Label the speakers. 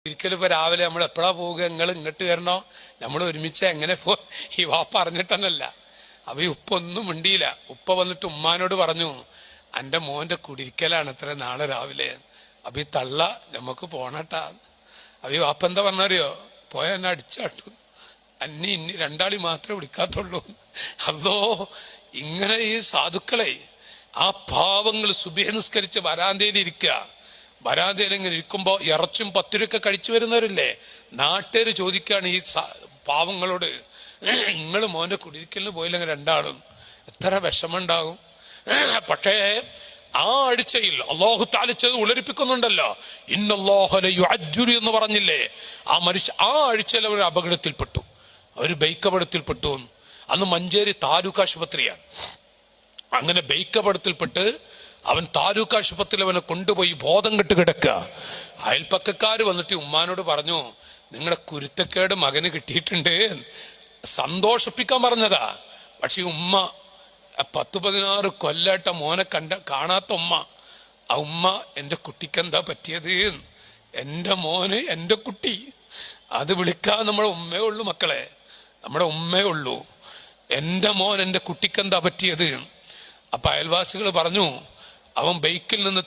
Speaker 1: ഒരിക്കലും ഇപ്പൊ രാവിലെ നമ്മൾ എപ്പോഴാ പോവുക, നിങ്ങൾ ഇങ്ങോട്ട് വരണോ, നമ്മൾ ഒരുമിച്ച് എങ്ങനെ ഈ വാപ്പ അറിഞ്ഞിട്ടെന്നല്ല. അപ്പൊ ഈ ഉപ്പ ഒന്നും മിണ്ടിയില്ല. ഉപ്പ വന്നിട്ട് ഉമ്മാനോട് പറഞ്ഞു, എന്റെ മോന്റെ കുടിരിക്കലാണ് ഇത്ര നാളെ രാവിലെ. അപ്പൊ ഈ തള്ള നമുക്ക് പോണട്ടാ. അപ്പൊ ഈ വാപ്പ എന്താ പറഞ്ഞറിയോ, പോയ എന്നെ അടിച്ചാട്ടു, ഇനി രണ്ടാളി മാത്രമേ വിളിക്കാത്തുള്ളൂ. അതോ ഇങ്ങനെ ഈ സാധുക്കളെ, ആ പാവങ്ങൾ സുബഹി നിസ്കരിച്ച് വരാന്തയിൽ ഇരിക്കുക. വരാന്തയിൽ ഇങ്ങനെ ഇരിക്കുമ്പോ ഇറച്ചും പത്തിരൊക്കെ കഴിച്ചു വരുന്നവരില്ലേ, നാട്ടുകാർ ചോദിക്കുകയാണ് ഈ പാവങ്ങളോട്, നിങ്ങൾ മോന്റെ കുടിരിക്കലിന് പോയില്ലെങ്കിൽ രണ്ടാളും എത്ര വിഷമുണ്ടാകും. പക്ഷേ ആ ആഴ്ചയിൽ അല്ലാഹു തആല ചെയ്ത് ഉളരിപ്പിക്കുന്നുണ്ടല്ലോ, ഇന്നല്ലാഹ ലയുഅജ്ജിലു എന്ന് പറഞ്ഞില്ലേ. ആ മനുഷ്യ ആ ആഴ്ചയിൽ അവർ അപകടത്തിൽപ്പെട്ടു, അവർ ബൈക്ക് അപകടത്തിൽപ്പെട്ടു. അന്ന് മഞ്ചേരി താലൂക്ക് ആശുപത്രിയാണ്. അങ്ങനെ ബൈക്ക് അപകടത്തിൽപ്പെട്ട് അവൻ താലൂക്ക് ആശുപത്രിയിൽ അവനെ കൊണ്ടുപോയി ബോധം കെട്ട് കിടക്കുക. അയൽപ്പക്കക്കാര് വന്നിട്ട് ഉമ്മാനോട് പറഞ്ഞു, നിങ്ങളുടെ കുരുത്തക്കേട് മകന് കിട്ടിയിട്ടുണ്ട്, സന്തോഷിപ്പിക്കാൻ പറഞ്ഞതാ. പക്ഷെ ഉമ്മ 10-16 കൊല്ലാട്ട മോനെ കാണാത്ത ഉമ്മ, ആ ഉമ്മ എന്റെ കുട്ടിക്ക് എന്താ പറ്റിയത്, എന്റെ മോന് എന്റെ കുട്ടി, അത് വിളിക്കാൻ നമ്മുടെ ഉമ്മയേ ഉള്ളൂ മക്കളെ, നമ്മുടെ ഉമ്മയേ ഉള്ളൂ. എന്റെ മോൻ എന്റെ കുട്ടിക്ക് എന്താ പറ്റിയത്. അപ്പൊ അയൽവാസികൾ പറഞ്ഞു, അവൻ ബൈക്കിൽ നിന്ന്